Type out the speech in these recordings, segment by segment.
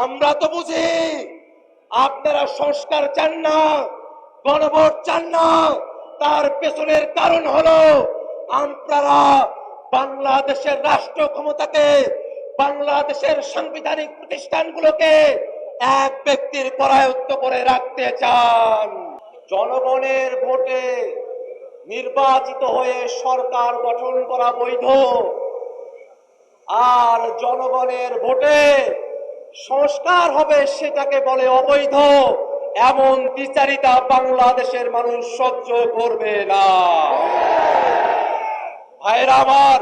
আমরা তো বুঝি আপনারা সংস্কার চান না, গণভোট চান না। তার পেছনের কারণ হলো আপনারা বাংলাদেশের রাষ্ট্র ক্ষমতাকে, বাংলাদেশের সাংবিধানিক প্রতিষ্ঠানগুলোকে এক ব্যক্তির করায়ত্ত করে রাখতে চান। জনগণের ভোটে নির্বাচিত হয়ে সরকার গঠন করা বৈধ, আর জনগণের ভোটে সংস্কার হবে সেটাকে বলে অবৈধ। এমন বিচারিতা বাংলাদেশের মানুষ সহ্য করবে না। ভাইরা আমার,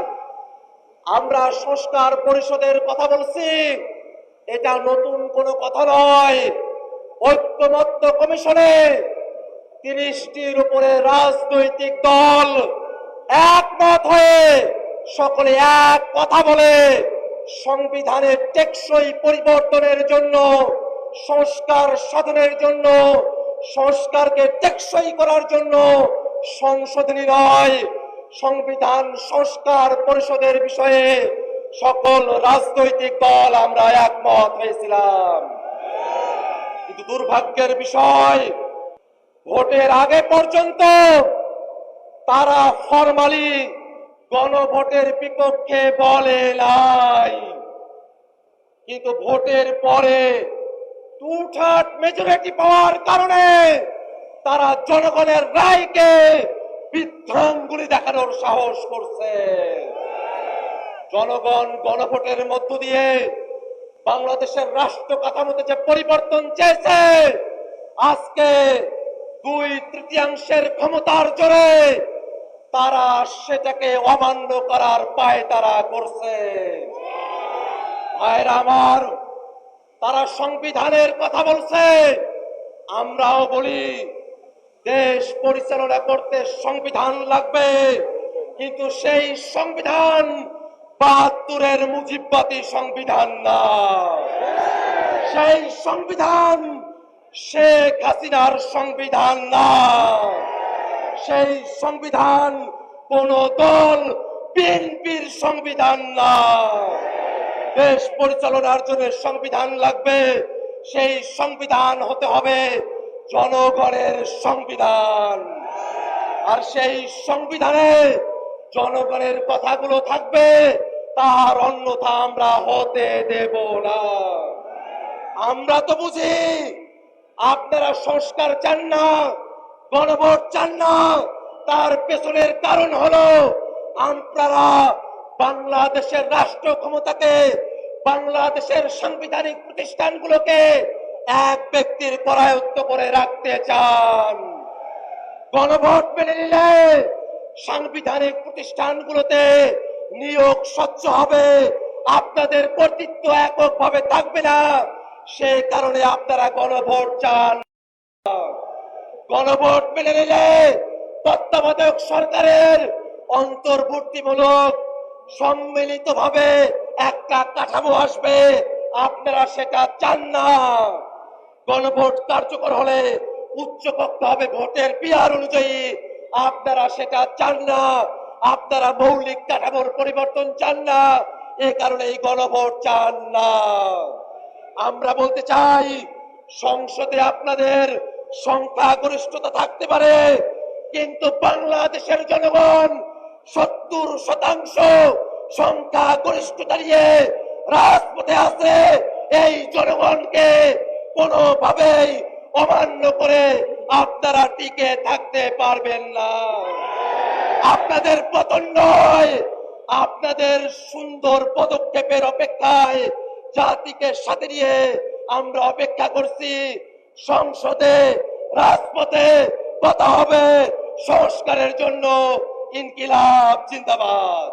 আমরা সংস্কার পরিষদের কথা বলছি, এটা নতুন কোনো কথা নয়। ঐক্যমত্য কমিশনে ৩০টির উপরে রাজনৈতিক দল একমত হয়ে সকলে এক কথা বলে সংবিধানের টেকসই পরিবর্তনের জন্য, সংস্কার সাধনের জন্য, সংস্কারকে টেকসই করার জন্য সংশোধনী নয়, সংবিধান সংস্কার পরিষদের বিষয়ে সকল রাজনৈতিক দল আমরা একমত হয়েছিলাম। কিন্তু দুর্ভাগ্যের বিষয়, ভোটের আগে পর্যন্ত তারা ফরমালি গণভোটের বিপক্ষে বলে নাই, কিন্তু ভোটের পরে টু-থার্ড মেজরিটি পাওয়ার কারণে তারা জনগণের রায়কে বিধ্বংগুলি দেখানোর সাহস করছে। জনগণ গণভোটের মধ্য দিয়ে বাংলাদেশের রাষ্ট্র কাঠামোতে যে পরিবর্তন চেয়েছে, আজকে 2/3 ক্ষমতার জোরে তারা সেটাকে অমান্য করার পায়তারা করছে। ভাইরা আমার, তারা সংবিধানের কথা বলছে, আমরাও বলি দেশ পরিচালনা করতে সংবিধান লাগবে, কিন্তু সেই সংবিধান ৭২-এর মুজিববাদী সংবিধান না। সেই সংবিধান শেখ হাসিনার সংবিধান না। সেই সংবিধান কোন দল বিএনপির সংবিধান না। দেশ পরিচালনার জন্য সংবিধান লাগবে, সেই সংবিধান হতে হবে জনগণের সংবিধান। আর সেই সংবিধানে জনগণের কথাগুলো থাকবে, তার অন্যথা আমরা হতে দেব না। আমরা তো বুঝি আপনারা সংস্কার চান না, গণভোট চান না। তার পেছনের কারণ হলো আপনারা বাংলাদেশের রাষ্ট্র ক্ষমতাকে, বাংলাদেশের সাংবিধানিক প্রতিষ্ঠানগুলোকে এক ব্যক্তির করায়ত্ত করে রাখতে চান। গণভোট মেনে নিলে সাংবিধানিক প্রতিষ্ঠানগুলোতে নিয়োগ স্বচ্ছ হবে, আপনাদের কর্তৃত্ব এককভাবে থাকবে না। সেই কারণে আপনারা গণভোট চান। গণভোট মেনে নিলে তত্ত্বাবধায়ক সরকারের অন্তর্বর্তীমূলক সম্মিলিতভাবে একটা কাঠামো আসবে, আপনারা সেটা চান না। গণভোট কার্যকর হলে উচ্চকক্ষ হবে ভোটের পিয়ার অনুযায়ী, আপনারা সেটা চান না। আপনারা মৌলিক কাঠামোর পরিবর্তন চান না, এ কারণে এই গণভোট চান না। আমরা বলতে চাই, সংসদে আপনাদের সংখ্যাগরিষ্ঠতা থাকতে পারে, কিন্তু বাংলাদেশের জনগণ 70% সংখ্যাগরিষ্ঠতা নিয়ে রাজপথে আছে। এই জনগণকে কোনোভাবেই অমান্য করে আপনারা টিকে থাকতে পারবেন না। আপনাদের পতন নয়, আপনাদের সুন্দর পদক্ষেপের অপেক্ষায় জাতিকে সাথে নিয়ে আমরা অপেক্ষা করছি। সংসদে, রাজপথে কথা হবে সংস্কারের জন্য। ইনকিলাব জিন্দাবাদ।